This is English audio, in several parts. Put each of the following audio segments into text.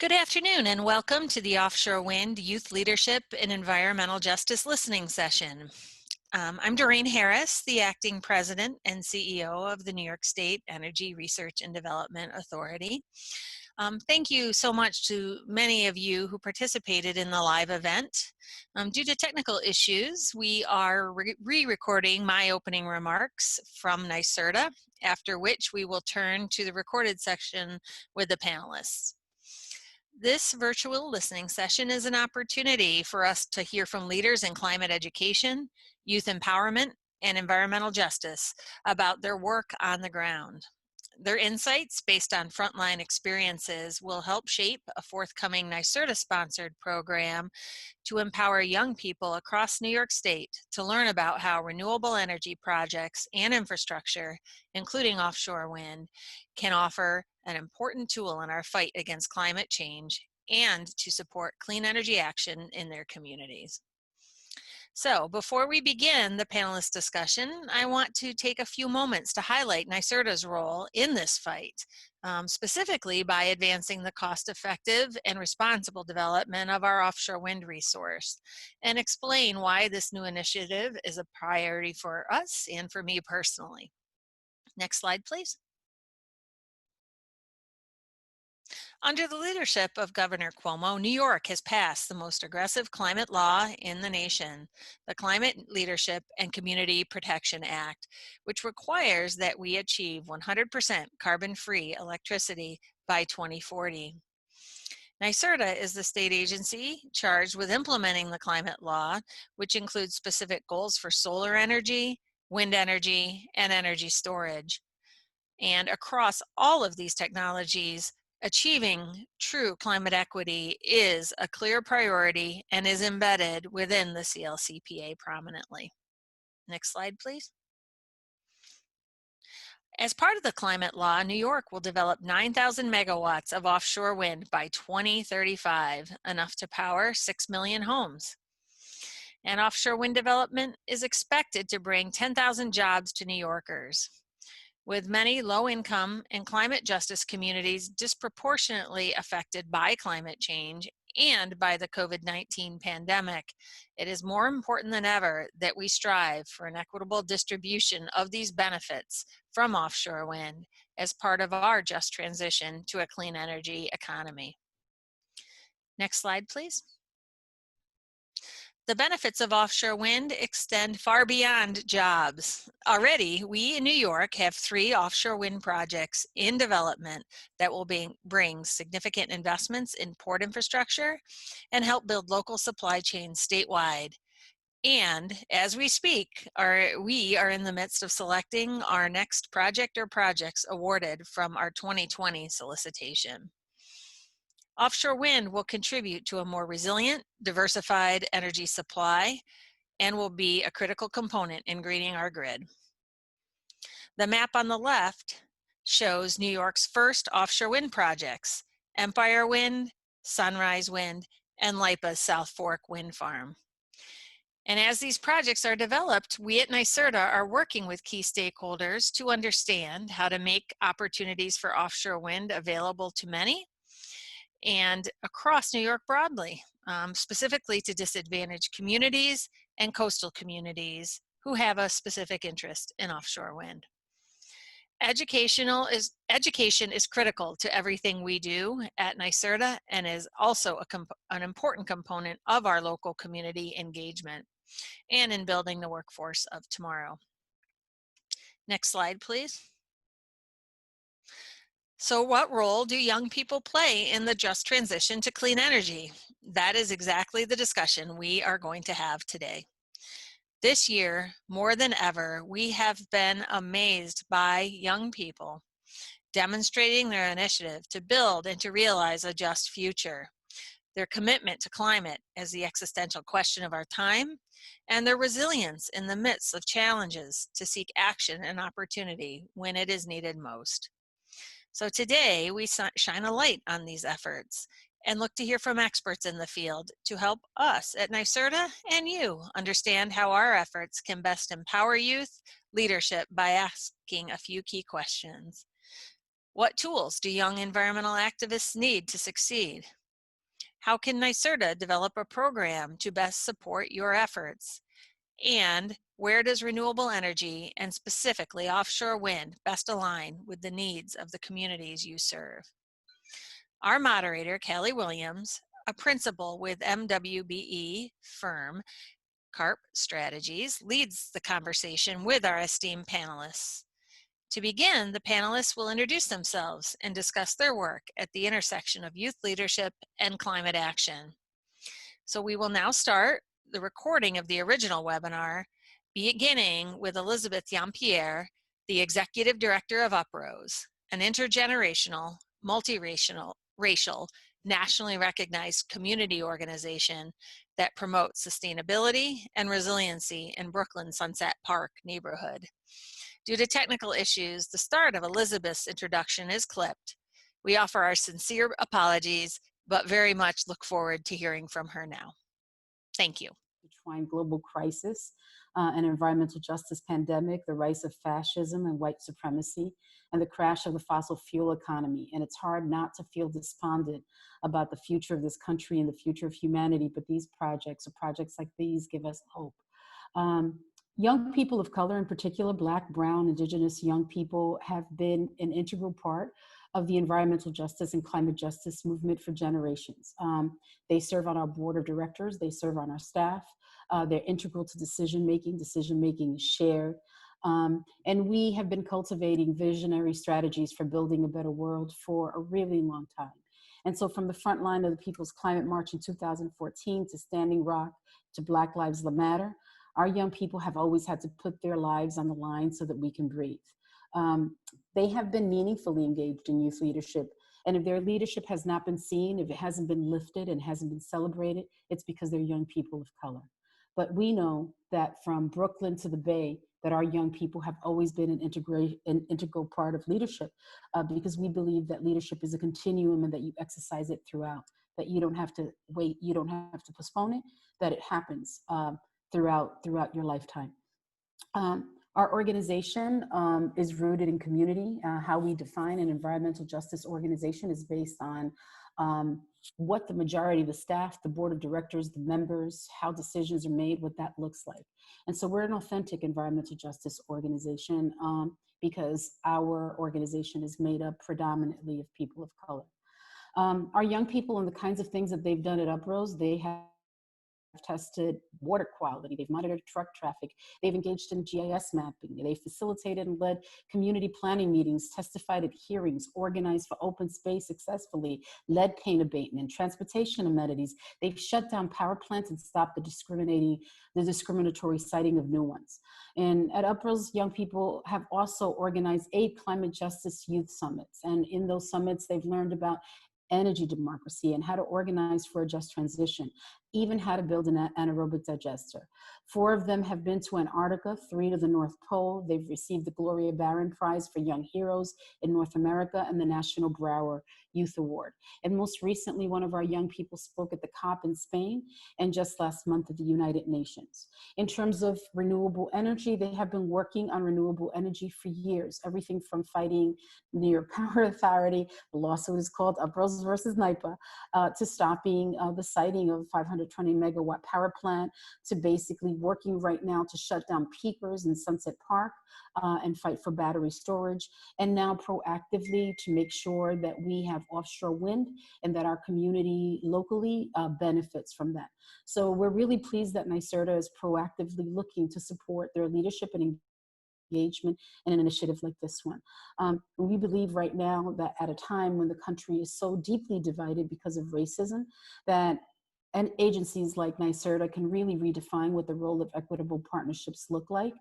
Good afternoon and welcome to the Offshore Wind Youth Leadership and Environmental Justice Listening Session. I'm Doreen Harris, the Acting President and CEO of the New York State Energy Research and Development Authority. Thank you so much to many of you who participated in the live event. Due to technical issues, we are re-recording my opening remarks from NYSERDA, after which we will turn to the recorded section with the panelists. This virtual listening session is an opportunity for us to hear from leaders in climate education, youth empowerment, and environmental justice about their work on the ground. Their insights, based on frontline experiences, will help shape a forthcoming NYSERDA-sponsored program to empower young people across New York State to learn about how renewable energy projects and infrastructure, including offshore wind, can offer an important tool in our fight against climate change and to support clean energy action in their communities. So before we begin the panelist discussion, I want to take a few moments to highlight NYSERDA's role in this fight, specifically by advancing the cost-effective and responsible development of our offshore wind resource, and explain why this new initiative is a priority for us and for me personally. Next slide, please. Under the leadership of Governor Cuomo, New York has passed the most aggressive climate law in the nation, the Climate Leadership and Community Protection Act, which requires that we achieve 100% carbon-free electricity by 2040. NYSERDA is the state agency charged with implementing the climate law, which includes specific goals for solar energy, wind energy, and energy storage. And across all of these technologies, achieving true climate equity is a clear priority and is embedded within the CLCPA prominently. Next slide, please. As part of the climate law, New York will develop 9,000 megawatts of offshore wind by 2035, enough to power 6 million homes. And offshore wind development is expected to bring 10,000 jobs to New Yorkers. With many low-income and climate justice communities disproportionately affected by climate change and by the COVID-19 pandemic, it is more important than ever that we strive for an equitable distribution of these benefits from offshore wind as part of our just transition to a clean energy economy. Next slide, please. The benefits of offshore wind extend far beyond jobs. Already, we in New York have 3 offshore wind projects in development that will bring significant investments in port infrastructure and help build local supply chains statewide. And as we speak, we are in the midst of selecting our next project or projects awarded from our 2020 solicitation. Offshore wind will contribute to a more resilient, diversified energy supply and will be a critical component in greening our grid. The map on the left shows New York's first offshore wind projects, Empire Wind, Sunrise Wind, and LIPA's South Fork Wind Farm. And as these projects are developed, we at NYSERDA are working with key stakeholders to understand how to make opportunities for offshore wind available to many and across New York broadly, specifically to disadvantaged communities and coastal communities who have a specific interest in offshore wind. Education is critical to everything we do at NYSERDA and is also an important component of our local community engagement and in building the workforce of tomorrow. Next slide, please. So what role do young people play in the just transition to clean energy? That is exactly the discussion we are going to have today. This year, more than ever, we have been amazed by young people demonstrating their initiative to build and to realize a just future, their commitment to climate as the existential question of our time, and their resilience in the midst of challenges to seek action and opportunity when it is needed most. So today, we shine a light on these efforts and look to hear from experts in the field to help us at NYSERDA and you understand how our efforts can best empower youth leadership by asking a few key questions. What tools do young environmental activists need to succeed? How can NYSERDA develop a program to best support your efforts? And where does renewable energy, and specifically offshore wind, best align with the needs of the communities you serve? Our moderator, Callie Williams, a principal with MWBE firm CARP Strategies, leads the conversation with our esteemed panelists. To begin, the panelists will introduce themselves and discuss their work at the intersection of youth leadership and climate action. So we will now start the recording of the original webinar, beginning with Elizabeth Yampierre, the Executive Director of Uprose, an intergenerational, multiracial, nationally recognized community organization that promotes sustainability and resiliency in Brooklyn Sunset Park neighborhood. Due to technical issues, the start of Elizabeth's introduction is clipped. We offer our sincere apologies, but very much look forward to hearing from her now. Thank you. Intertwined global crisis, an environmental justice pandemic, the rise of fascism and white supremacy, and the crash of the fossil fuel economy. And it's hard not to feel despondent about the future of this country and the future of humanity, but these projects, or projects like these, give us hope. Young people of color, in particular, Black, Brown, Indigenous young people, have been an integral part of the environmental justice and climate justice movement for generations. They serve on our board of directors, they serve on our staff, they're integral to decision-making is shared. And we have been cultivating visionary strategies for building a better world for a really long time. And so from the front line of the People's Climate March in 2014 to Standing Rock to Black Lives Matter, our young people have always had to put their lives on the line so that we can breathe. They have been meaningfully engaged in youth leadership. And if their leadership has not been seen, if it hasn't been lifted and hasn't been celebrated, it's because they're young people of color. But we know that from Brooklyn to the Bay, that our young people have always been an integral part of leadership because we believe that leadership is a continuum and that you exercise it throughout, that you don't have to wait, you don't have to postpone it, that it happens throughout your lifetime. Our organization is rooted in community. How we define an environmental justice organization is based on what the majority of the staff, the board of directors, the members, how decisions are made, what that looks like. And so we're an authentic environmental justice organization because our organization is made up predominantly of people of color. Our young people and the kinds of things that they've done at Uprose, they have tested water quality, they've monitored truck traffic, they've engaged in GIS mapping, they facilitated and led community planning meetings, testified at hearings, organized for open space successfully, led pain abatement, transportation amenities. They've shut down power plants and stopped the discriminatory siting of new ones. And at Uprose, young people have also organized 8 climate justice youth summits. And in those summits, they've learned about energy democracy and how to organize for a just transition, even how to build an anaerobic digester. 4 of them have been to Antarctica, 3 to the North Pole. They've received the Gloria Barron Prize for Young Heroes in North America and the National Brower Youth Award. And most recently, one of our young people spoke at the COP in Spain and just last month at the United Nations. In terms of renewable energy, they have been working on renewable energy for years, everything from fighting New York Power Authority, the lawsuit is called Uprose versus NYPA, to stopping the siting of 520 megawatt power plant, to basically working right now to shut down peakers in Sunset Park and fight for battery storage, and now proactively to make sure that we have offshore wind and that our community locally benefits from that. So we're really pleased that NYSERDA is proactively looking to support their leadership and engagement in an initiative like this one. We believe right now that at a time when the country is so deeply divided because of racism, that and agencies like NYSERDA can really redefine what the role of equitable partnerships look like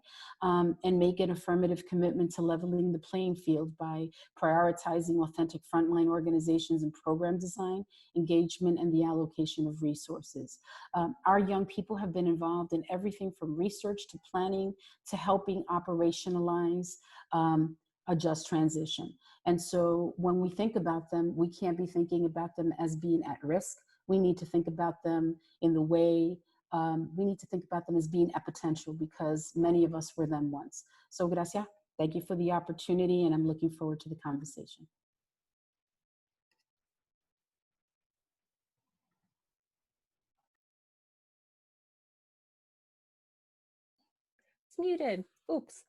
and make an affirmative commitment to leveling the playing field by prioritizing authentic frontline organizations and program design, engagement, and the allocation of resources. Our young people have been involved in everything from research to planning to helping operationalize a just transition. And so when we think about them, we can't be thinking about them as being at risk. We need to think about them in the way, we need to think about them as being at potential because many of us were them once. So gracias, thank you for the opportunity and I'm looking forward to the conversation. muted. Oops.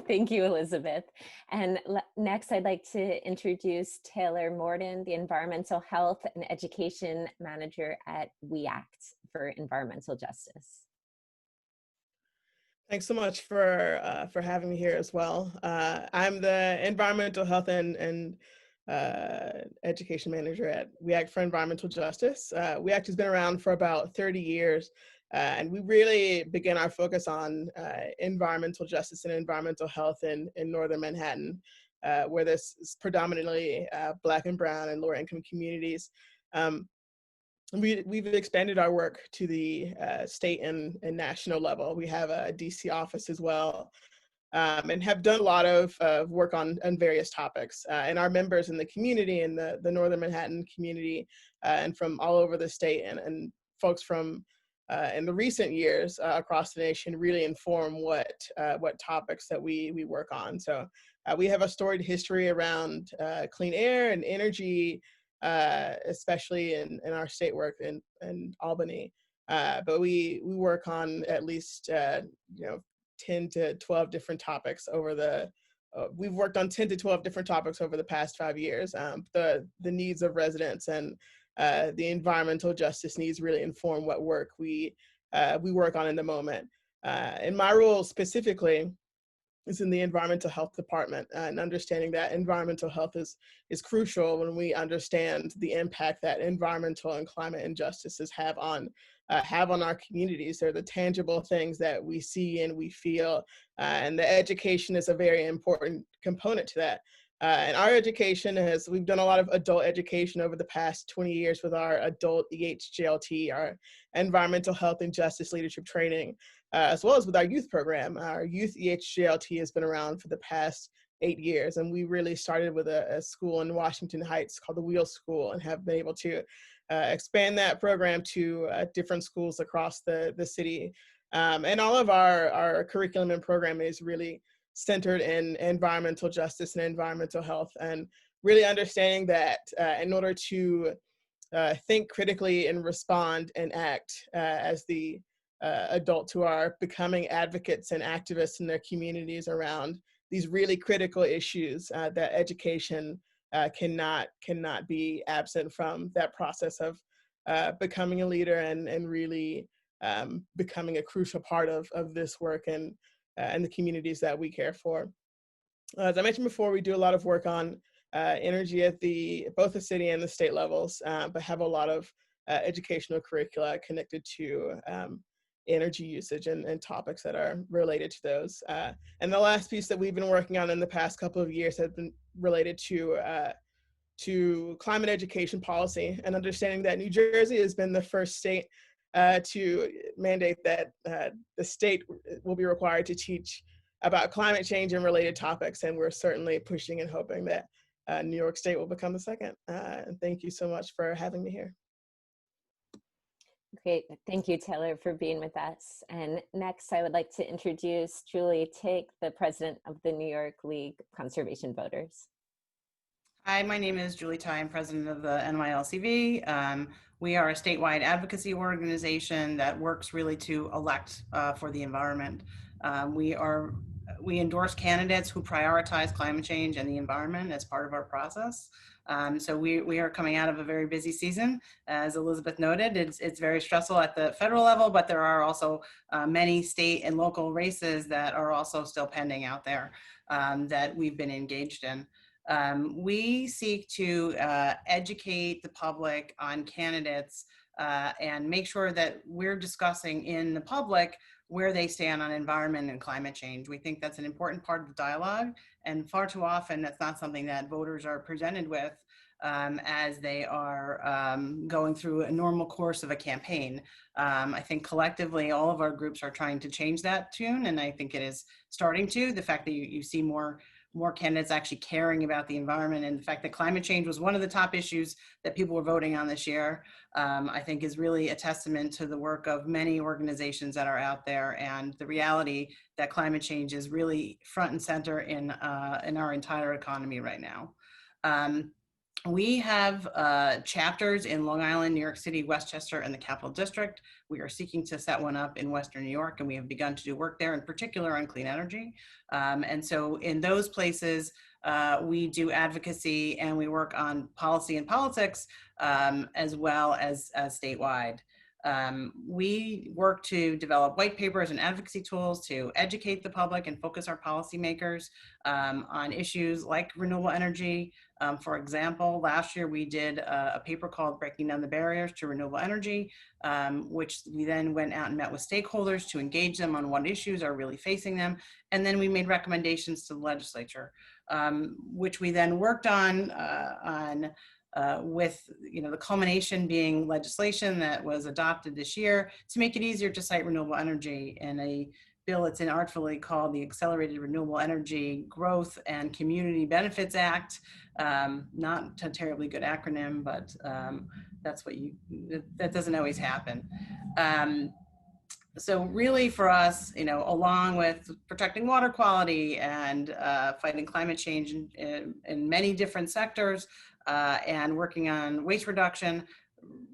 Thank you, Elizabeth. And next, I'd like to introduce Taylor Morton, the Environmental Health and Education Manager at We Act for Environmental Justice. Thanks so much for having me here as well. I'm the Environmental Health and Education Manager at We Act for Environmental Justice. We Act has been around for about 30 years, and we really begin our focus on environmental justice and environmental health in Northern Manhattan, where this is predominantly Black and Brown and lower income communities. We've expanded our work to the state and national level. We have a DC office as well, and have done a lot of work on various topics. And our members in the community, in the Northern Manhattan community, and from all over the state, and folks from in the recent years across the nation really inform what topics that we work on. So we have a storied history around clean air and energy, especially in our state work in Albany. But we work on at least 10 to 12 different topics over the we've worked on 10 to 12 different topics over the past 5 years. The needs of residents and the environmental justice needs really inform what work we work on in the moment. And my role specifically is in the environmental health department, and understanding that environmental health is crucial when we understand the impact that environmental and climate injustices have on our communities. They're the tangible things that we see and we feel, and the education is a very important component to that. And our education we've done a lot of adult education over the past 20 years with our adult EHJLT, our environmental health and justice leadership training, as well as with our youth program. Our youth EHJLT has been around for the past 8 years, and we really started with a school in Washington Heights called the Wheel School, and have been able to expand that program to different schools across the city. And all of our curriculum and program is really centered in environmental justice and environmental health, and really understanding that in order to think critically and respond and act as the adults who are becoming advocates and activists in their communities around these really critical issues, that education cannot be absent from that process of becoming a leader and really becoming a crucial part of this work and the communities that we care for. As I mentioned before, we do a lot of work on energy at both the city and the state levels, but have a lot of educational curricula connected to energy usage and topics that are related to those. And the last piece that we've been working on in the past couple of years has been related to climate education policy, and understanding that New Jersey has been the first state to mandate that the state will be required to teach about climate change and related topics. And we're certainly pushing and hoping that New York State will become the second. And thank you so much for having me here. Great. Thank you, Taylor, for being with us. And next, I would like to introduce Julie Take, the president of the New York League Conservation Voters. Hi, my name is Julie Ty. I'm president of the NYLCV. We are a statewide advocacy organization that works really to elect for the environment. We endorse candidates who prioritize climate change and the environment as part of our process. So we are coming out of a very busy season. As Elizabeth noted, it's very stressful at the federal level, but there are also many state and local races that are also still pending out there that we've been engaged in. We seek to educate the public on candidates and make sure that we're discussing in the public where they stand on environment and climate change. We think that's an important part of the dialogue, and far too often that's not something that voters are presented with as they are going through a normal course of a campaign. I think collectively all of our groups are trying to change that tune, and I think it is starting to. The fact that you see more candidates actually caring about the environment, and the fact that climate change was one of the top issues that people were voting on this year, I think is really a testament to the work of many organizations that are out there, and the reality that climate change is really front and center in our entire economy right now. We have chapters in Long Island, New York City, Westchester, and the Capital District. We are seeking to set one up in Western New York, and we have begun to do work there, in particular on clean energy. And so in those places, we do advocacy and we work on policy and politics, as well as statewide. We work to develop white papers and advocacy tools to educate the public and focus our policymakers on issues like renewable energy. For example, last year we did a paper called Breaking Down the Barriers to Renewable Energy, which we then went out and met with stakeholders to engage them on what issues are really facing them. And then we made recommendations to the legislature, which we then worked on with the culmination being legislation that was adopted this year to make it easier to cite renewable energy in a bill that's inartfully called the Accelerated Renewable Energy Growth and Community Benefits Act. Not a terribly good acronym, but that's what that doesn't always happen. So really for us, along with protecting water quality and fighting climate change in many different sectors and working on waste reduction,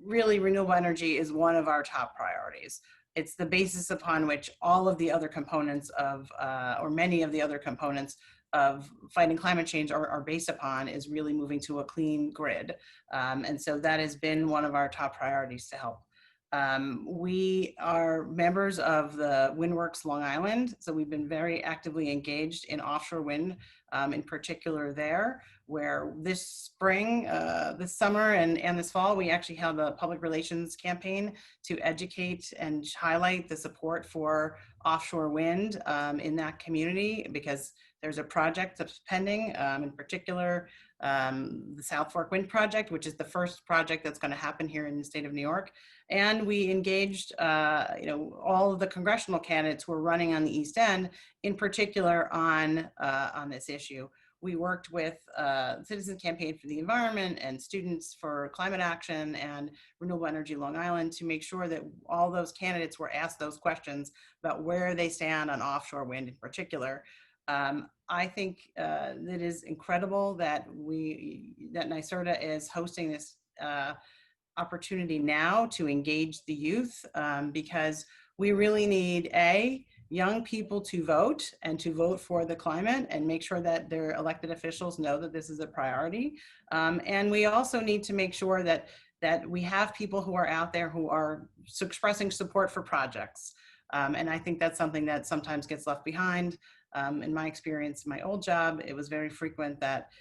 really renewable energy is one of our top priorities. It's the basis upon which all of the other components of, or many of the other components of fighting climate change are based upon, is really moving to a clean grid. And so that has been one of our top priorities to help. We are members of the WindWorks Long Island, so we've been very actively engaged in offshore wind, in particular there, where this spring, this summer, and this fall, we actually held a public relations campaign to educate and highlight the support for offshore wind in that community, because there's a project that's pending, in particular, the South Fork Wind Project, which is the first project that's going to happen here in the state of New York. And we engaged, all of the congressional candidates who are running on the East End, in particular on this issue. We worked with Citizen Campaign for the Environment and Students for Climate Action and Renewable Energy Long Island to make sure that all those candidates were asked those questions about where they stand on offshore wind in particular. I think that it is incredible that NYSERDA is hosting this opportunity now to engage the youth, because we really need young people to vote and to vote for the climate and make sure that their elected officials know that this is a priority. And we also need to make sure that we have people who are out there who are expressing support for projects. And I think that's something that sometimes gets left behind. In my experience, in my old job, it was very frequent that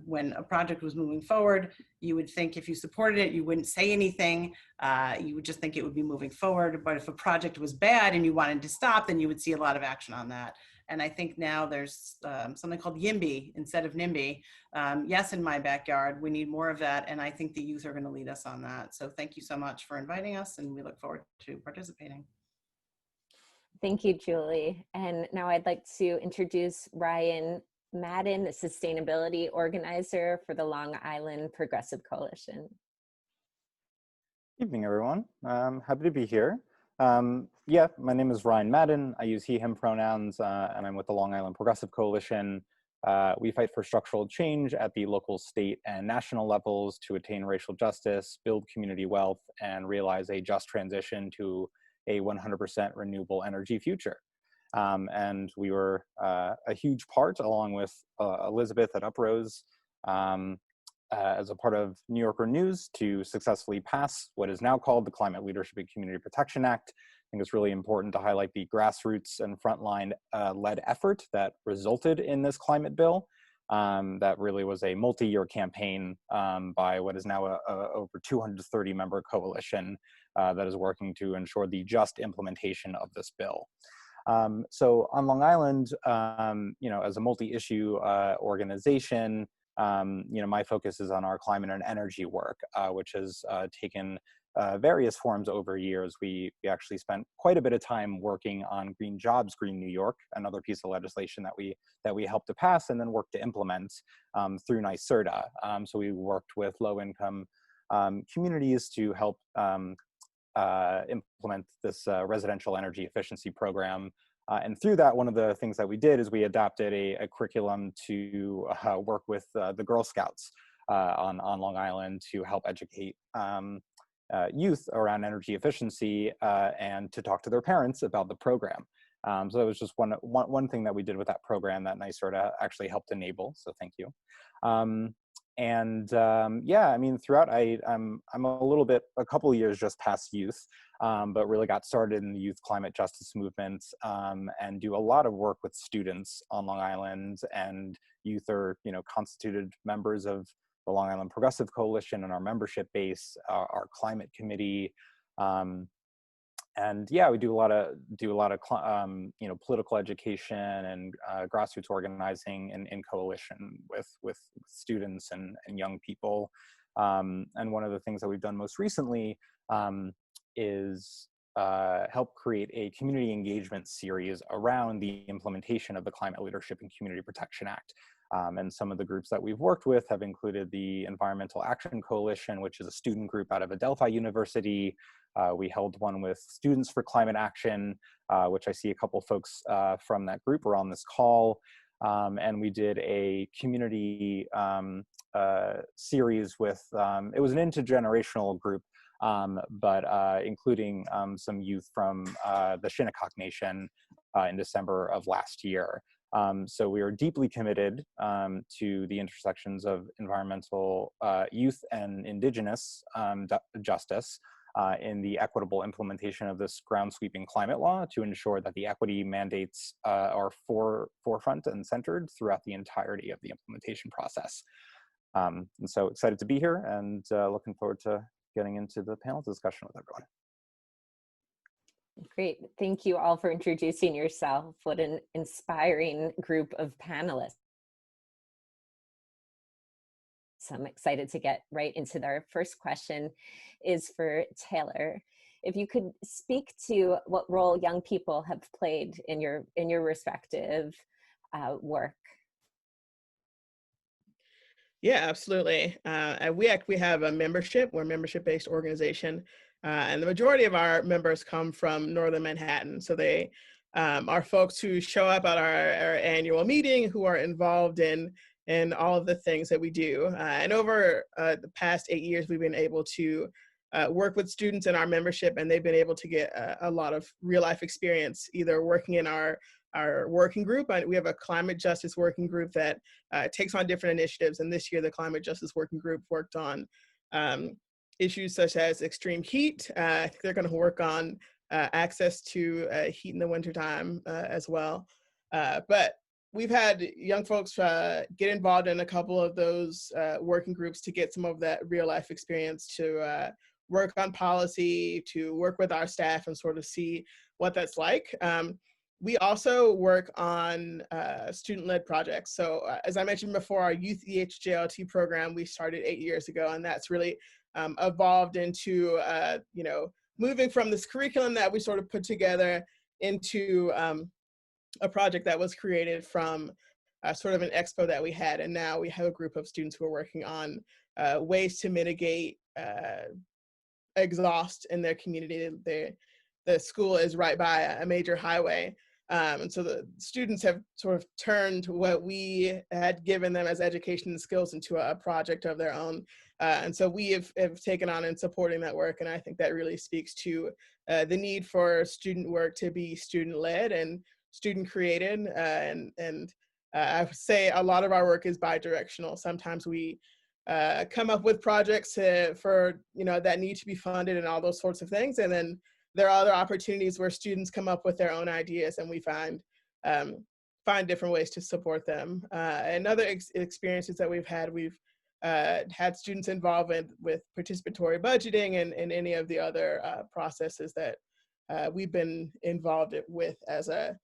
when a project was moving forward, you would think if you supported it, you wouldn't say anything. You would just think it would be moving forward. But if a project was bad and you wanted to stop, then you would see a lot of action on that. And I think now there's something called YIMBY instead of NIMBY. Yes, in my backyard, we need more of that. And I think the youth are going to lead us on that. So thank you so much for inviting us, and we look forward to participating. Thank you, Julie. And now I'd like to introduce Ryan Madden, the Sustainability Organizer for the Long Island Progressive Coalition. Evening, everyone. Happy to be here. Yeah, my name is Ryan Madden. I use he, him pronouns, and I'm with the Long Island Progressive Coalition. We fight for structural change at the local, state, and national levels to attain racial justice, build community wealth, and realize a just transition to a 100% renewable energy future. And we were a huge part, along with Elizabeth at Uprose, as a part of New Yorker News, to successfully pass what is now called the Climate Leadership and Community Protection Act. I think it's really important to highlight the grassroots and frontline led effort that resulted in this climate bill. That really was a multi-year campaign by what is now a over 230 member coalition that is working to ensure the just implementation of this bill. So on Long Island, as a multi-issue organization, my focus is on our climate and energy work, which has taken various forms over years. We actually spent quite a bit of time working on Green Jobs, Green New York, another piece of legislation that we helped to pass and then worked to implement through NYSERDA. So we worked with low-income communities to help implement this residential energy efficiency program. And through that, one of the things that we did is we adopted a curriculum to work with the Girl Scouts on Long Island to help educate youth around energy efficiency and to talk to their parents about the program. So that was just one thing that we did with that program that NYSERDA actually helped enable. So thank you. Yeah, I mean, throughout, I'm a couple years just past youth, but really got started in the youth climate justice movement and do a lot of work with students on Long Island. And youth are, constituted members of the Long Island Progressive Coalition and our membership base, our climate committee. And yeah, we do a lot of political education and grassroots organizing in coalition with students and young people. And one of the things that we've done most recently is help create a community engagement series around the implementation of the Climate Leadership and Community Protection Act. And some of the groups that we've worked with have included the Environmental Action Coalition, which is a student group out of Adelphi University. We held one with Students for Climate Action, which I see a couple folks from that group are on this call. And we did a community series with, it was an intergenerational group, but including some youth from the Shinnecock Nation in December of last year. So we are deeply committed to the intersections of environmental youth and indigenous justice in the equitable implementation of this ground sweeping climate law to ensure that the equity mandates are forefront and centered throughout the entirety of the implementation process. And so excited to be here and looking forward to getting into the panel discussion with everyone. Great. Thank you all for introducing yourself. What an inspiring group of panelists. So I'm excited to get right into our first question is for Taylor. If you could speak to what role young people have played in your respective work. Yeah, absolutely. At WEAC, we have a membership. We're a membership-based organization. And the majority of our members come from Northern Manhattan. So they are folks who show up at our annual meeting, who are involved in all of the things that we do. And over the past 8 years, we've been able to work with students in our membership, and they've been able to get a lot of real life experience, either working in our working group. We have a climate justice working group that takes on different initiatives. And this year, the climate justice working group worked on issues such as extreme heat. I think they're going to work on access to heat in the wintertime as well. But we've had young folks get involved in a couple of those working groups to get some of that real life experience, to work on policy, to work with our staff and sort of see what that's like. We also work on student-led projects. So as I mentioned before, our Youth EHJLT program, we started 8 years ago, and that's really evolved into, moving from this curriculum that we sort of put together into a project that was created from sort of an expo that we had. And now we have a group of students who are working on ways to mitigate exhaust in their community. The school is right by a major highway. And so the students have sort of turned what we had given them as education and skills into a project of their own. And so we have taken on and supporting that work. And I think that really speaks to the need for student work to be student-led and student-created. And I would say a lot of our work is bi-directional. Sometimes we come up with projects for that need to be funded and all those sorts of things. And then there are other opportunities where students come up with their own ideas, and we find different ways to support them. And other experiences that we've had students involved with participatory budgeting and any of the other processes that we've been involved with as a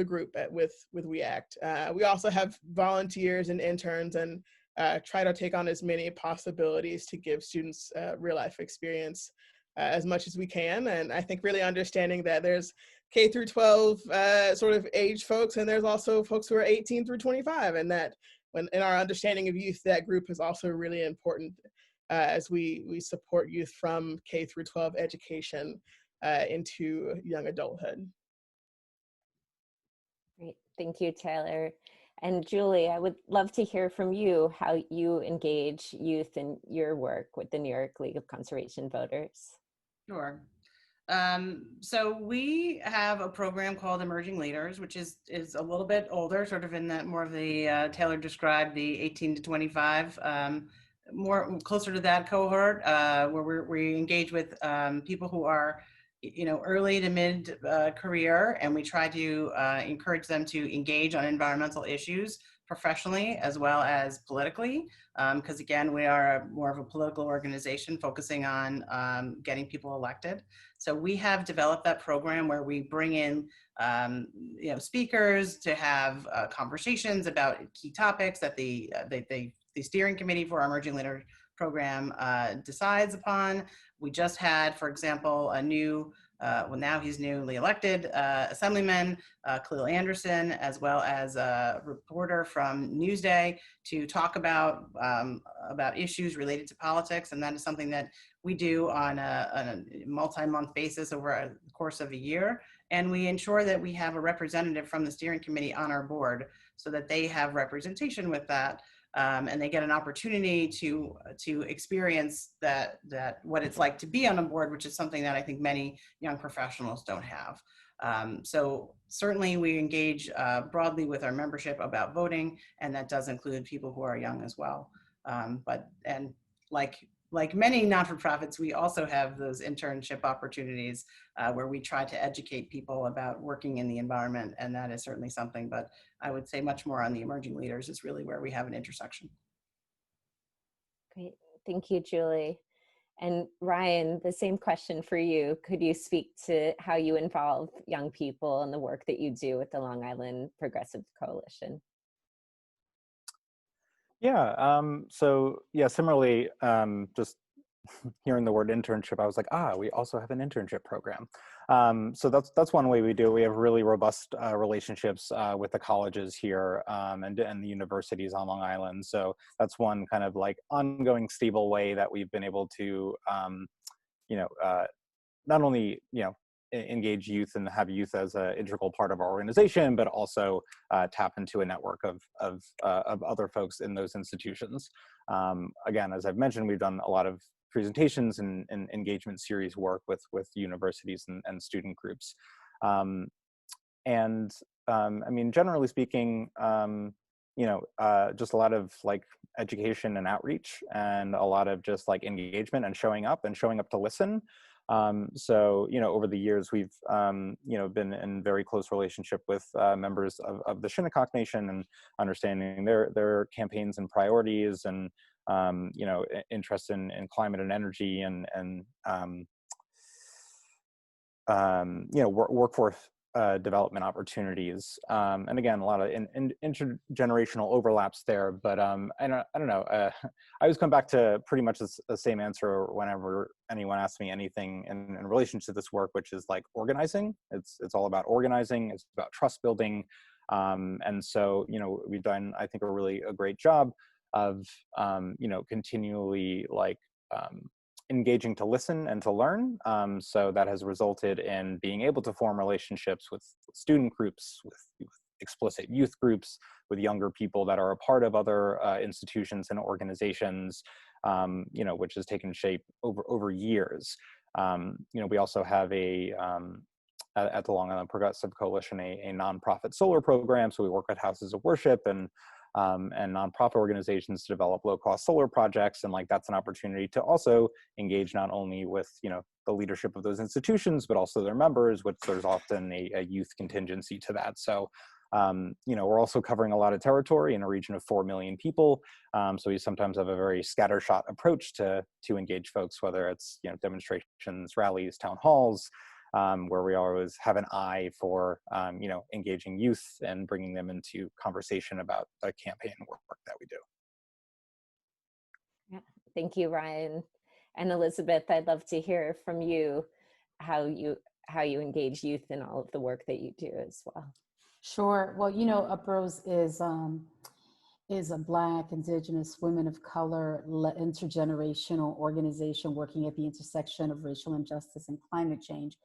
group with WeAct. We also have volunteers and interns, and try to take on as many possibilities to give students real life experience as much as we can. And I think really understanding that there's K through 12 sort of age folks, and there's also folks who are 18 through 25, and that when in our understanding of youth, that group is also really important as we support youth from K through 12 education into young adulthood. Great, thank you, Taylor. And Julie, I would love to hear from you how you engage youth in your work with the New York League of Conservation Voters. Sure. So we have a program called Emerging Leaders, which is a little bit older, sort of in that more of the Taylor described the 18 to 25, more closer to that cohort, where we engage with people who are, early to mid career, and we try to encourage them to engage on environmental issues professionally as well as politically, because again, we are more of a political organization focusing on getting people elected. So we have developed that program where we bring in speakers to have conversations about key topics that the steering committee for our Emerging Leader program decides upon. We just had, for example, a new now he's newly elected Assemblyman Khalil Anderson, as well as a reporter from Newsday, to talk about issues related to politics, and that is something that we do on a multi-month basis over the course of a year. And we ensure that we have a representative from the steering committee on our board so that they have representation with that. And they get an opportunity to experience that what it's like to be on a board, which is something that I think many young professionals don't have. So certainly we engage broadly with our membership about voting, and that does include people who are young as well. And like many not-for-profits, we also have those internship opportunities where we try to educate people about working in the environment, and that is certainly something, but I would say much more on the Emerging Leaders is really where we have an intersection. Great, thank you, Julie. And Ryan, the same question for you. Could you speak to how you involve young people in the work that you do with the Long Island Progressive Coalition? Yeah, so yeah, similarly, just hearing the word internship, I was like, we also have an internship program. So that's one way we do it. We have really robust relationships with the colleges here and the universities on Long Island. So that's one kind of like ongoing stable way that we've been able to, not only, engage youth and have youth as an integral part of our organization, but also tap into a network of other folks in those institutions. Again, as I've mentioned, we've done a lot of presentations and engagement series work with universities and student groups. I mean, generally speaking, just a lot of like education and outreach, and a lot of just like engagement and showing up to listen. So, over the years, we've, been in very close relationship with members of the Shinnecock Nation and understanding their campaigns and priorities and, interest in climate and energy and workforce development opportunities. And again, a lot of intergenerational overlaps there, but I don't know. I always come back to pretty much the same answer whenever anyone asks me anything in relation to this work, which is like organizing. It's all about organizing. It's about trust building. And so, we've done, I think, a great job of, continually like, engaging to listen and to learn. So that has resulted in being able to form relationships with student groups, with explicit youth groups, with younger people that are a part of other institutions and organizations, which has taken shape over years. We also have at the Long Island Progressive Coalition, a nonprofit solar program. So we work with houses of worship and nonprofit organizations to develop low-cost solar projects, and like that's an opportunity to also engage not only with the leadership of those institutions, but also their members, which there's often a youth contingency to that. So we're also covering a lot of territory in a region of 4 million people. So we sometimes have a very scattershot approach to engage folks, whether it's demonstrations, rallies, town halls, where we always have an eye for, engaging youth and bringing them into conversation about the campaign work that we do. Yeah, thank you, Ryan. And Elizabeth, I'd love to hear from you how you engage youth in all of the work that you do as well. Sure. Well, Uprose is a Black, Indigenous, women of color, intergenerational organization working at the intersection of racial injustice and climate change.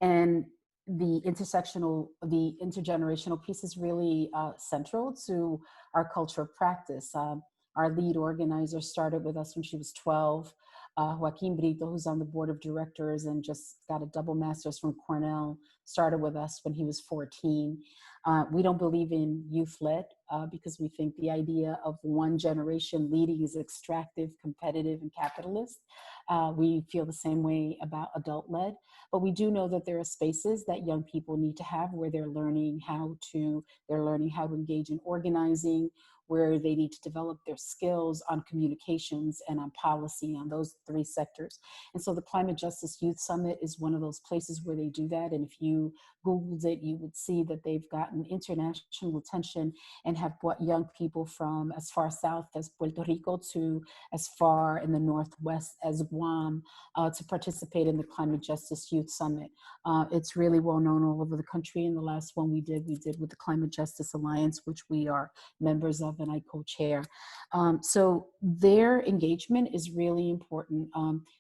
And the intergenerational piece is really central to our culture of practice. Our lead organizer started with us when she was 12. Joaquin Brito, who's on the board of directors and just got a double master's from Cornell, started with us when he was 14. We don't believe in youth-led because we think the idea of one generation leading is extractive, competitive, and capitalist. We feel the same way about adult-led, but we do know that there are spaces that young people need to have where they're learning how to engage in organizing, where they need to develop their skills on communications and on policy, on those three sectors. And so the Climate Justice Youth Summit is one of those places where they do that. And if you Googled it, you would see that they've gotten international attention and have brought young people from as far south as Puerto Rico to as far in the northwest as Guam to participate in the Climate Justice Youth Summit. It's really well known all over the country. And the last one we did with the Climate Justice Alliance, which we are members of and I co-chair. So their engagement is really important.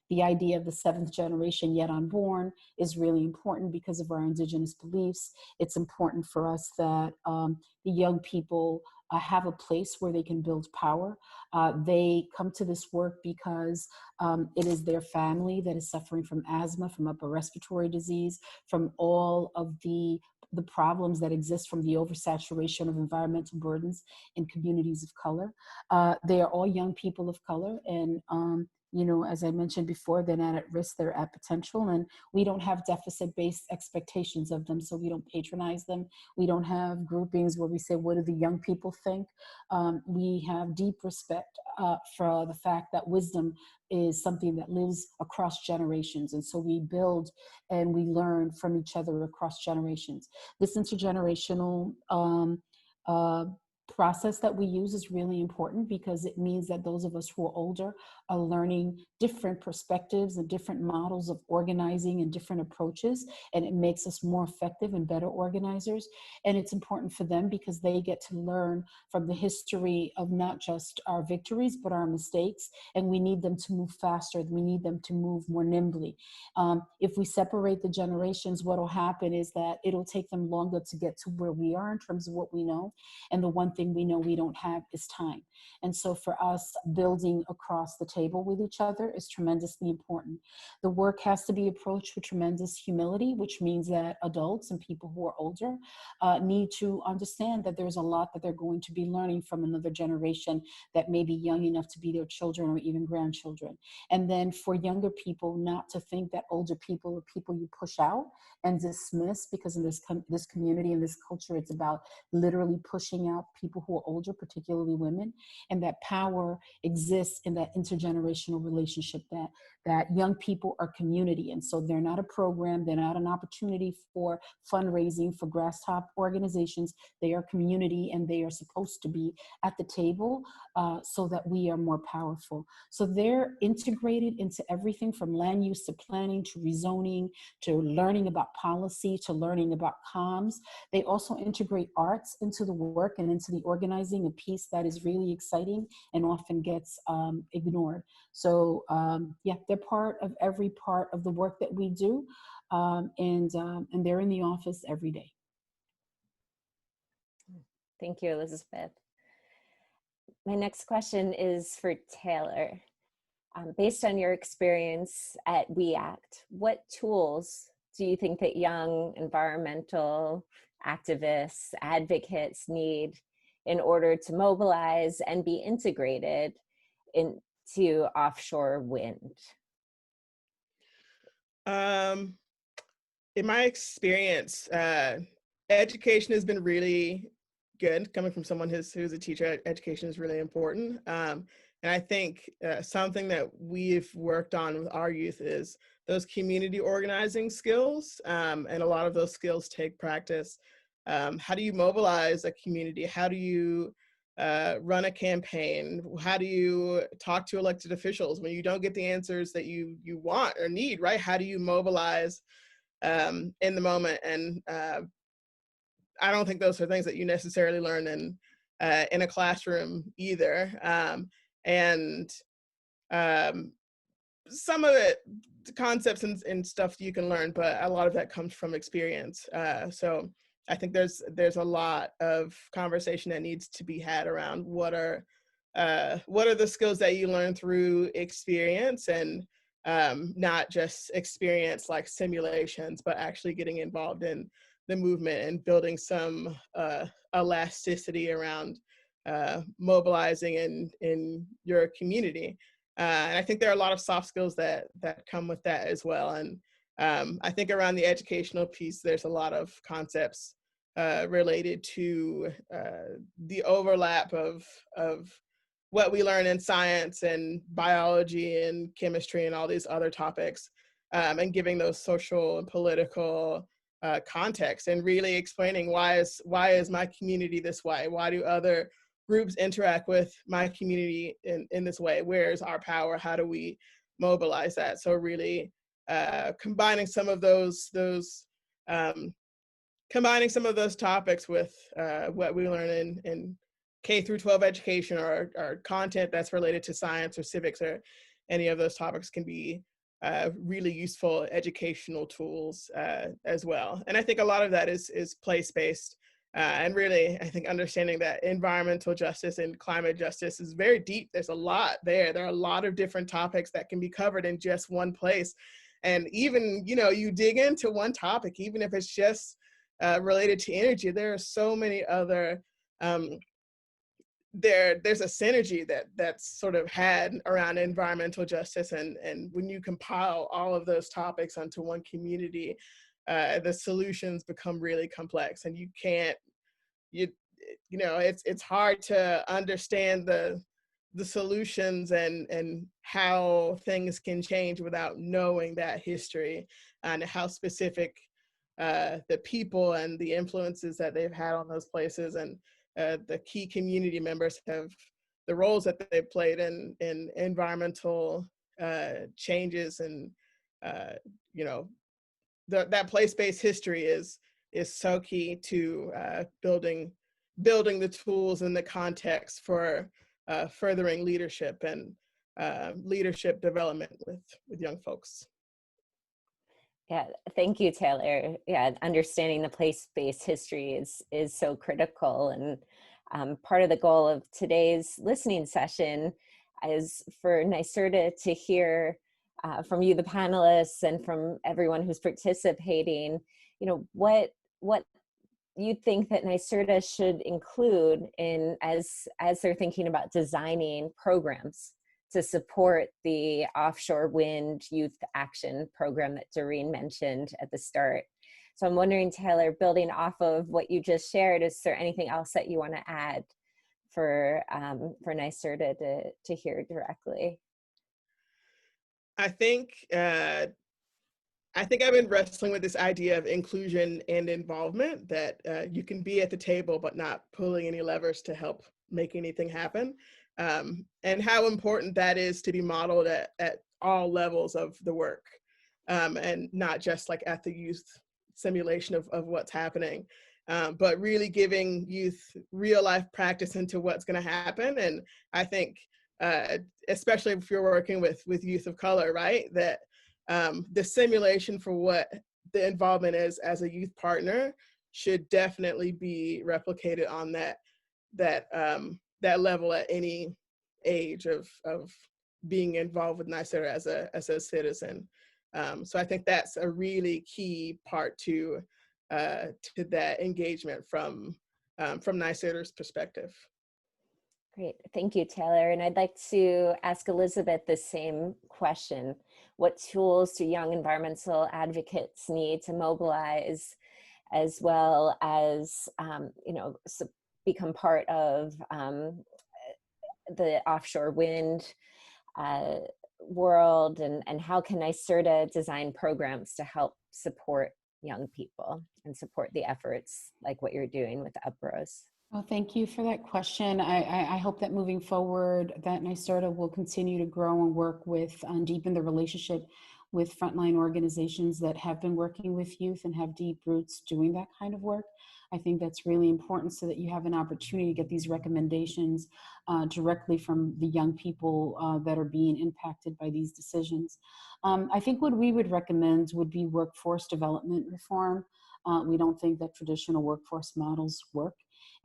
The idea of the seventh generation yet unborn is really important because of our indigenous beliefs. It's important for us that the young people have a place where they can build power. They come to this work because it is their family that is suffering from asthma, from upper respiratory disease, from all of the problems that exist from the oversaturation of environmental burdens in communities of color. They are all young people of color, and you know, as I mentioned before, they're not at risk, they're at potential, and we don't have deficit-based expectations of them, so we don't patronize them. We don't have groupings where we say, what do the young people think? We have deep respect for the fact that wisdom is something that lives across generations, and so we build and we learn from each other across generations. This intergenerational process that we use is really important because it means that those of us who are older are learning different perspectives and different models of organizing and different approaches, and it makes us more effective and better organizers. And it's important for them because they get to learn from the history of not just our victories, but our mistakes, and we need them to move faster. We need them to move more nimbly. If we separate the generations, what will happen is that it'll take them longer to get to where we are in terms of what we know. And the one thing we know we don't have is time. And so for us, building across the table with each other is tremendously important. The work has to be approached with tremendous humility, which means that adults and people who are older need to understand that there's a lot that they're going to be learning from another generation that may be young enough to be their children or even grandchildren. And then for younger people, not to think that older people are people you push out and dismiss, because in this community, in this culture, it's about literally pushing out people who are older, particularly women, and that power exists in that intergenerational relationship, that young people are community. And so they're not a program, they're not an opportunity for fundraising for grass top organizations. They are community, and they are supposed to be at the table so that we are more powerful. So they're integrated into everything from land use to planning to rezoning to learning about policy to learning about comms. They also integrate arts into the work and into the organizing, a piece that is really exciting and often gets ignored. So yeah, they're part of every part of the work that we do, and they're in the office every day. Thank you, Elizabeth. My next question is for Taylor. Based on your experience at We Act, what tools do you think that young environmental activists, advocates need in order to mobilize and be integrated into offshore wind? In my experience, education has been really good. Coming from someone who's a teacher, education is really important. And I think something that we've worked on with our youth is those community organizing skills. And a lot of those skills take practice. How do you mobilize a community? How do you run a campaign? How do you talk to elected officials when you don't get the answers that you want or need, right? How do you mobilize in the moment? And I don't think those are things that you necessarily learn in a classroom either. some of it, concepts and stuff you can learn, but a lot of that comes from experience. So I think there's a lot of conversation that needs to be had around what are the skills that you learn through experience, and not just experience like simulations, but actually getting involved in the movement and building some elasticity around mobilizing in your community. And I think there are a lot of soft skills that come with that as well. And I think around the educational piece, there's a lot of concepts related to the overlap of what we learn in science and biology and chemistry and all these other topics, and giving those social and political context, and really explaining why is my community this way? Why do other groups interact with my community in this way? Where's our power? How do we mobilize that? So really combining some of those topics with what we learn in K through 12 education, or content that's related to science or civics, or any of those topics can be really useful educational tools as well. And I think a lot of that is place-based. And really, I think understanding that environmental justice and climate justice is very deep. There's a lot there. There are a lot of different topics that can be covered in just one place. And even, you dig into one topic, even if it's just related to energy, there are so many other, there's a synergy that's sort of had around environmental justice. And when you compile all of those topics onto one community, the solutions become really complex, and it's hard to understand the solutions and how things can change without knowing that history and how specific the people and the influences that they've had on those places, and the key community members have the roles that they've played in environmental changes. And that place-based history is so key to building the tools and the context for furthering leadership and leadership development with young folks. Yeah, thank you, Taylor. Yeah, understanding the place-based history is so critical. And part of the goal of today's listening session is for NYSERDA to hear from you, the panelists, and from everyone who's participating, what you think that NYSERDA should include in as they're thinking about designing programs to support the offshore wind youth action program that Doreen mentioned at the start. So I'm wondering, Taylor, building off of what you just shared, is there anything else that you want to add for NYSERDA to hear directly? I think I've been wrestling with this idea of inclusion and involvement, that you can be at the table but not pulling any levers to help make anything happen. And how important that is to be modeled at all levels of the work, and not just like at the youth simulation of what's happening, but really giving youth real life practice into what's going to happen. And I think, especially if you're working with youth of color, right, that the simulation for what the involvement is as a youth partner should definitely be replicated on that level at any age of being involved with NYSERDA as a citizen. So I think that's a really key part to that engagement from NYSERDA's perspective. Great, thank you, Taylor. And I'd like to ask Elizabeth the same question. What tools do young environmental advocates need to mobilize, as well as become part of the offshore wind world, and how can NYSERDA design programs to help support young people and support the efforts like what you're doing with UPROS? Well, thank you for that question. I hope that moving forward that NYSERDA will continue to grow and work with and deepen the relationship with frontline organizations that have been working with youth and have deep roots doing that kind of work. I think that's really important so that you have an opportunity to get these recommendations directly from the young people that are being impacted by these decisions. I think what we would recommend would be workforce development reform. We don't think that traditional workforce models work.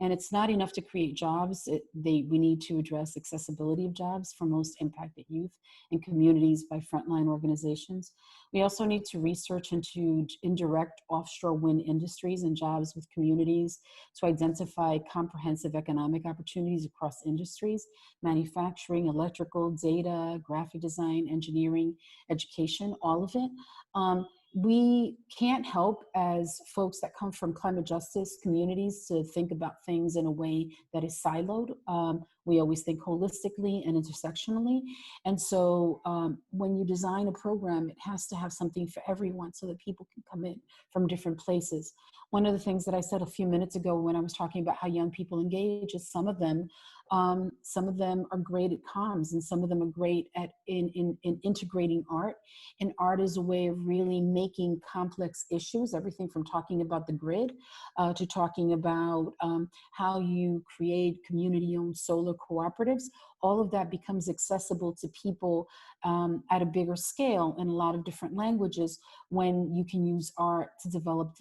And it's not enough to create jobs. We need to address accessibility of jobs for most impacted youth and communities by frontline organizations. We also need to research into indirect offshore wind industries and jobs with communities to identify comprehensive economic opportunities across industries, manufacturing, electrical, data, graphic design, engineering, education, all of it. We can't help as folks that come from climate justice communities to think about things in a way that is siloed. We always think holistically and intersectionally. And so when you design a program, it has to have something for everyone so that people can come in from different places. One of the things that I said a few minutes ago when I was talking about how young people engage is some of them are great at comms, and some of them are great at in integrating art. And art is a way of really making complex issues, everything from talking about the grid to talking about how you create community-owned solar cooperatives. All of that becomes accessible to people at a bigger scale in a lot of different languages when you can use art to develop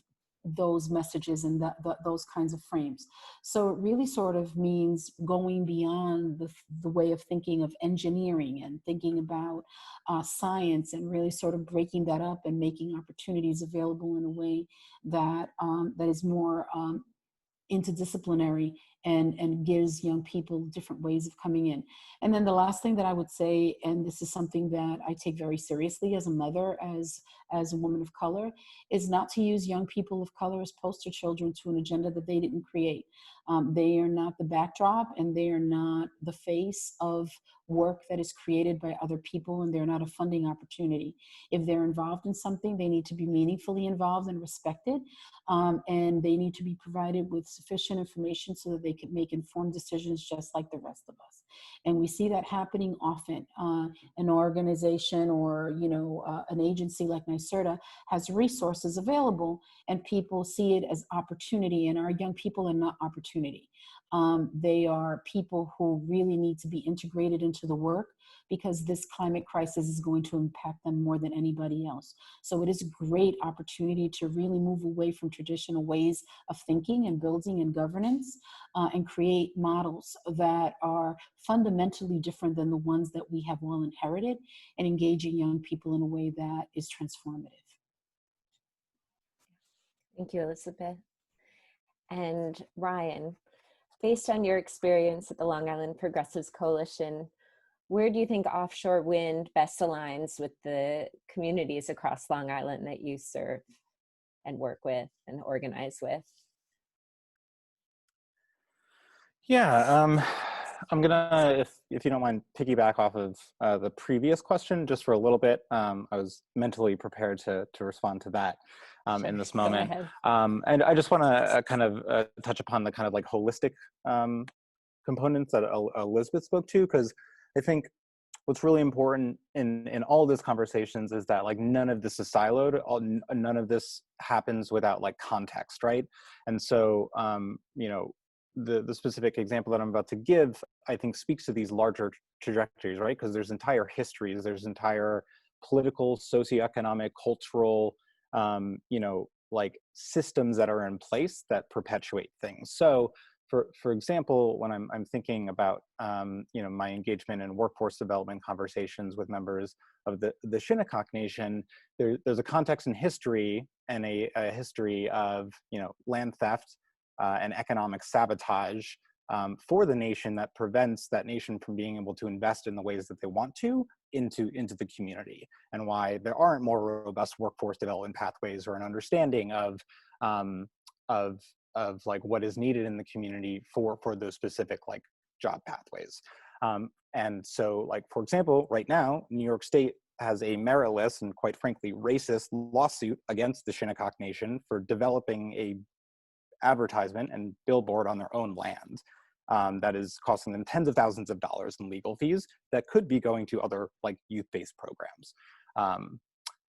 those messages and those kinds of frames. So it really sort of means going beyond the way of thinking of engineering and thinking about science, and really sort of breaking that up and making opportunities available in a way that that is more interdisciplinary and gives young people different ways of coming in. And then the last thing that I would say, and this is something that I take very seriously as a mother, as a woman of color, is not to use young people of color as poster children to an agenda that they didn't create. They are not the backdrop, and they are not the face of work that is created by other people, and they're not a funding opportunity. If they're involved in something, they need to be meaningfully involved and respected, and they need to be provided with sufficient information so that they can make informed decisions just like the rest of us. And we see that happening often. An organization or an agency like NYSERDA has resources available, and people see it as opportunity, and our young people are not opportunity. They are people who really need to be integrated into the work, because this climate crisis is going to impact them more than anybody else. So it is a great opportunity to really move away from traditional ways of thinking and building and governance, and create models that are fundamentally different than the ones that we have all inherited, and engaging young people in a way that is transformative. Thank you, Elizabeth. And Ryan, based on your experience at the Long Island Progressives Coalition, where do you think offshore wind best aligns with the communities across Long Island that you serve and work with and organize with? Yeah, I'm gonna, if you don't mind, piggyback off of the previous question just for a little bit. I was mentally prepared to respond to that in this moment. And I just want to kind of touch upon the kind of like holistic components that Elizabeth spoke to, because I think what's really important in all of these conversations is that like none of this is siloed. None of this happens without like context, right? And so, the specific example that I'm about to give, I think, speaks to these larger trajectories, right? Because there's entire histories, there's entire political, socioeconomic, cultural, like systems that are in place that perpetuate things. So, for example, when I'm thinking about my engagement in workforce development conversations with members of the Shinnecock Nation, there's a context in history and a history of land theft and economic sabotage for the nation that prevents that nation from being able to invest in the ways that they want to into the community, and why there aren't more robust workforce development pathways or an understanding of like what is needed in the community for those specific like job pathways. And so, like, for example, right now, New York State has a meritless and quite frankly racist lawsuit against the Shinnecock Nation for developing a advertisement and billboard on their own land that is costing them tens of thousands of dollars in legal fees that could be going to other like youth-based programs.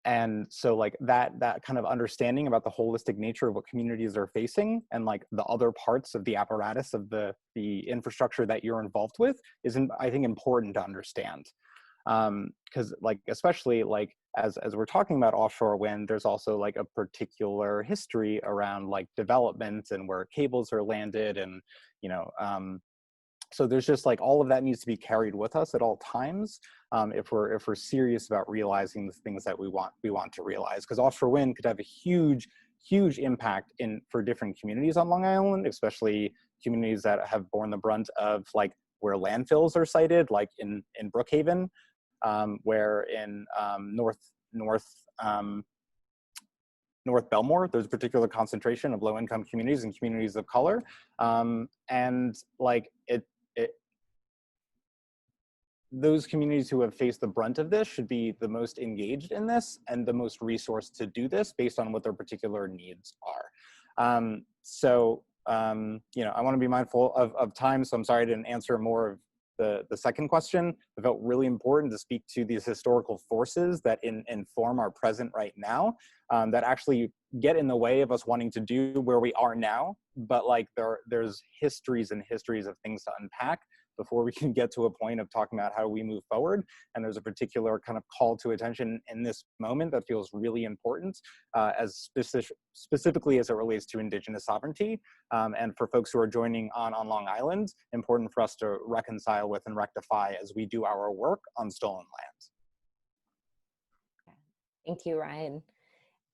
and so like that kind of understanding about the holistic nature of what communities are facing and like the other parts of the apparatus of the infrastructure that you're involved with is, I think, important to understand. Because like, especially like as we're talking about offshore wind, there's also like a particular history around like development and where cables are landed, and you know, so there's just like all of that needs to be carried with us at all times, if we're serious about realizing the things that we want to realize. Because offshore wind could have a huge impact for different communities on Long Island, especially communities that have borne the brunt of like where landfills are sited, like in Brookhaven, where in North Belmore, there's a particular concentration of low-income communities and communities of color, and like those communities who have faced the brunt of this should be the most engaged in this and the most resourced to do this based on what their particular needs are. You know, I want to be mindful of time, so I'm sorry I didn't answer more of the second question. It felt really important to speak to these historical forces that inform our present right now, that actually get in the way of us wanting to do where we are now. But like there's histories and histories of things to unpack before we can get to a point of talking about how we move forward. And there's a particular kind of call to attention in this moment that feels really important, as specifically as it relates to Indigenous sovereignty. And for folks who are joining on Long Island, important for us to reconcile with and rectify as we do our work on stolen land. Thank you, Ryan.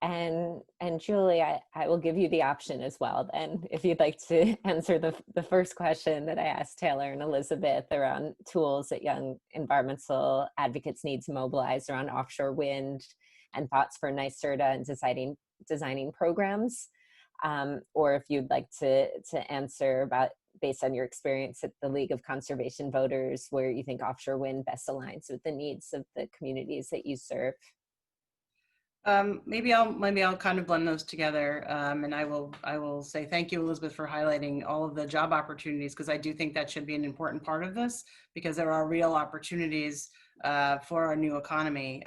And Julie, I will give you the option as well then, if you'd like to answer the first question that I asked Taylor and Elizabeth around tools that young environmental advocates need to mobilize around offshore wind, and thoughts for NYSERDA and designing programs, or if you'd like to answer about, based on your experience at the League of Conservation Voters, where you think offshore wind best aligns with the needs of the communities that you serve. Maybe I'll kind of blend those together, and I will say thank you, Elizabeth, for highlighting all of the job opportunities, because I do think that should be an important part of this, because there are real opportunities for our new economy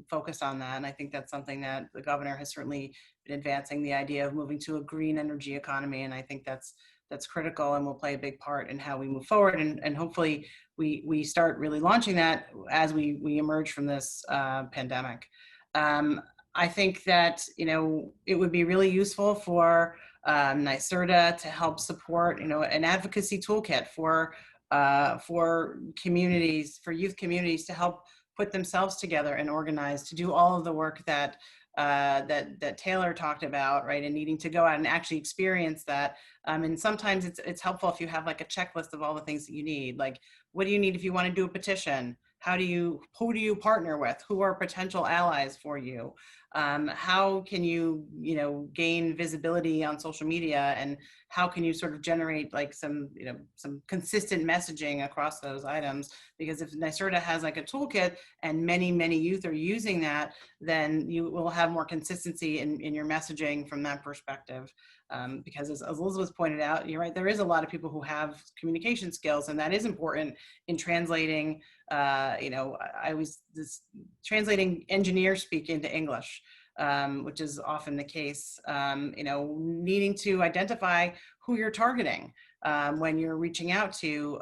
focused on that. And I think that's something that the governor has certainly been advancing, the idea of moving to a green energy economy, and I think that's critical and will play a big part in how we move forward. And hopefully we start really launching that as we emerge from this pandemic. I think that, you know, it would be really useful for NYSERDA to help support, you know, an advocacy toolkit for communities, for youth communities, to help put themselves together and organize to do all of the work that that Taylor talked about, right? And needing to go out and actually experience that. And sometimes it's helpful if you have like a checklist of all the things that you need. Like, what do you need if you want to do a petition? Who do you partner with? Who are potential allies for you? How can you, you know, gain visibility on social media, and how can you sort of generate like some consistent messaging across those items? Because if NYSERDA has like a toolkit and many youth are using that, then you will have more consistency in your messaging from that perspective. Because as Elizabeth pointed out, you're right, there is a lot of people who have communication skills, and that is important in translating, translating engineer speak into English, which is often the case, needing to identify who you're targeting when you're reaching out to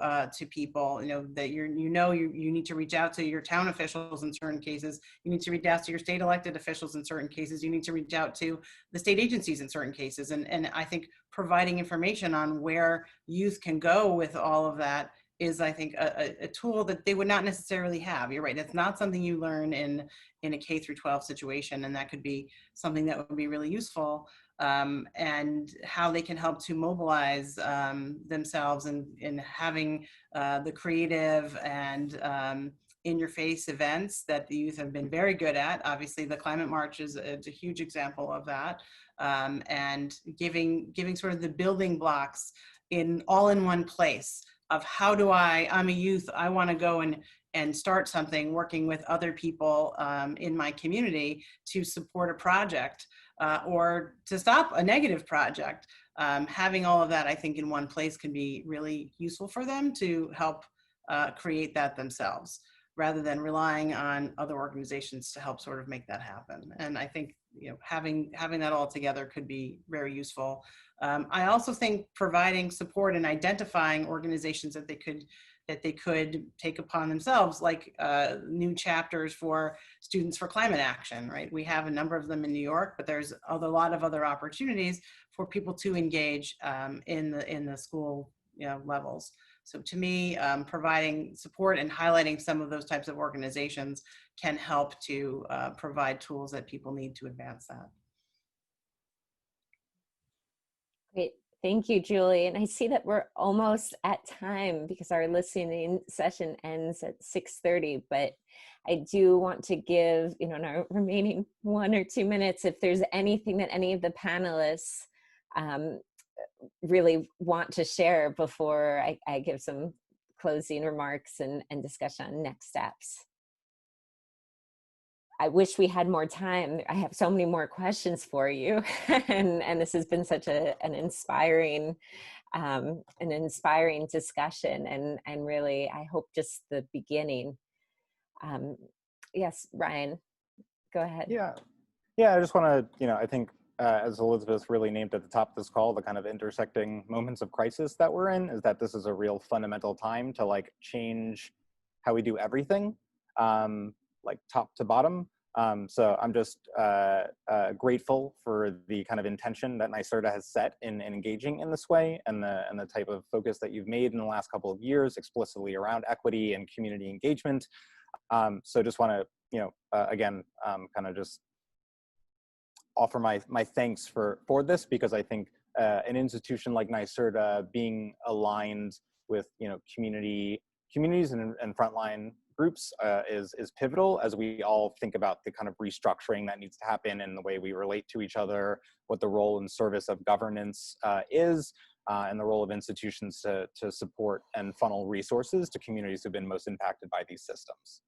people, that you need to reach out to your town officials in certain cases, you need to reach out to your state elected officials in certain cases, you need to reach out to the state agencies in certain cases. And I think providing information on where youth can go with all of that is, I think, a tool that they would not necessarily have. You're right, it's not something you learn in a K through 12 situation, and that could be something that would be really useful, and how they can help to mobilize themselves in having the creative and in-your-face events that the youth have been very good at. Obviously, the Climate March is a huge example of that, and giving sort of the building blocks all in one place of I'm a youth, I want to go and start something, working with other people in my community to support a project or to stop a negative project. Having all of that, I think, in one place can be really useful for them to help create that themselves. rather than relying on other organizations to help sort of make that happen. And I think, you know, having that all together could be very useful. I also think providing support and identifying organizations that they could take upon themselves, like new chapters for Students for Climate Action, right? We have a number of them in New York, but there's a lot of other opportunities for people to engage in the school, you know, levels. So to me, providing support and highlighting some of those types of organizations can help to provide tools that people need to advance that. Great. Thank you, Julie. And I see that we're almost at time because our listening session ends at 6:30, but I do want to give, you know, in our remaining 1 or 2 minutes, if there's anything that any of the panelists really want to share before I give some closing remarks and discussion on next steps. I wish we had more time. I have so many more questions for you, and this has been such an inspiring discussion, and really, I hope just the beginning. Yes, Ryan, go ahead. Yeah, I just want to, you know, I think as Elizabeth really named at the top of this call, the kind of intersecting moments of crisis that we're in is that this is a real fundamental time to like change how we do everything, like top to bottom. So I'm just grateful for the kind of intention that NYSERDA has set in engaging in this way, and the type of focus that you've made in the last couple of years explicitly around equity and community engagement. So just want to, you know, again, kind of just offer my thanks for this, because I think an institution like NYSERDA being aligned with, you know, communities and frontline groups is pivotal as we all think about the kind of restructuring that needs to happen in the way we relate to each other, what the role and service of governance is, and the role of institutions to support and funnel resources to communities who've been most impacted by these systems.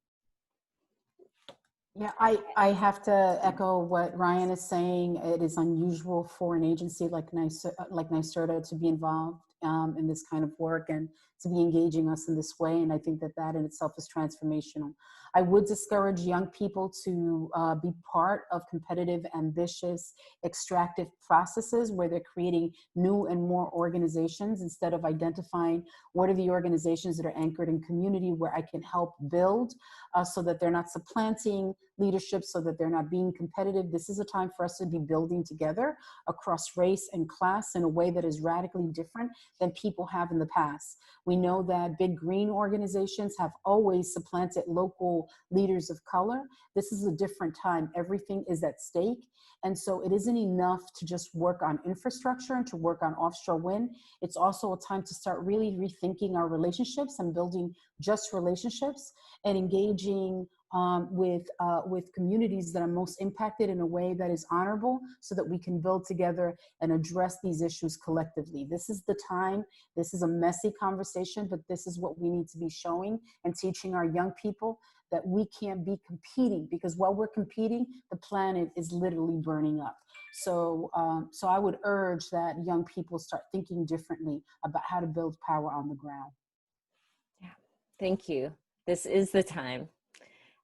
Yeah, I have to echo what Ryan is saying. It is unusual for an agency like NYSERDA to be involved in this kind of work and to be engaging us in this way. And I think that in itself is transformational. I would discourage young people to be part of competitive, ambitious, extractive processes where they're creating new and more organizations instead of identifying what are the organizations that are anchored in community where I can help build so that they're not supplanting leadership, so that they're not being competitive. This is a time for us to be building together across race and class in a way that is radically different than people have in the past. We know that big green organizations have always supplanted local leaders of color. This is a different time. Everything is at stake. And so it isn't enough to just work on infrastructure and to work on offshore wind. It's also a time to start really rethinking our relationships and building just relationships and engaging with communities that are most impacted in a way that is honorable so that we can build together and address these issues collectively. This is the time. This is a messy conversation, but this is what we need to be showing and teaching our young people, that we can't be competing, because while we're competing, the planet is literally burning up. So, so I would urge that young people start thinking differently about how to build power on the ground. Yeah, thank you. This is the time.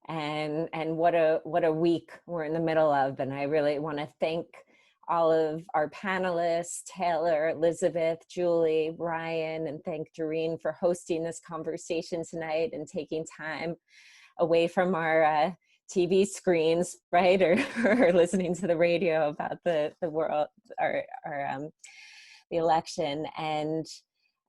And what a week we're in the middle of. And I really want to thank all of our panelists, Taylor, Elizabeth, Julie, Brian, and thank Doreen for hosting this conversation tonight and taking time away from our TV screens, right? Or listening to the radio about the world, the election.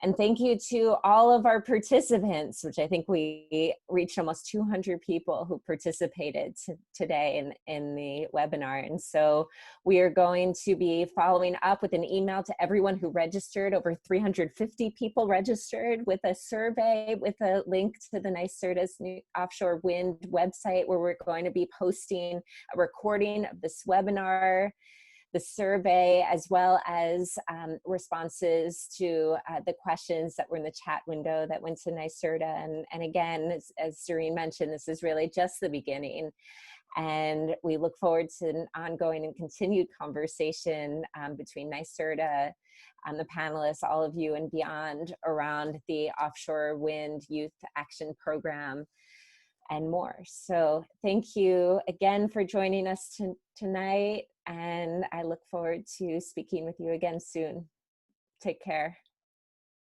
And thank you to all of our participants, which I think we reached almost 200 people who participated today in the webinar. And so we are going to be following up with an email to everyone who registered. Over 350 people registered with a survey with a link to the NYSERDA's new offshore wind website, where we're going to be posting a recording of this webinar, the survey, as well as responses to the questions that were in the chat window that went to NYSERDA. And again, as Doreen mentioned, this is really just the beginning. And we look forward to an ongoing and continued conversation between NYSERDA, the panelists, all of you and beyond, around the Offshore Wind Youth Action Program. and more. So thank you again for joining us tonight, and I look forward to speaking with you again soon. Take care.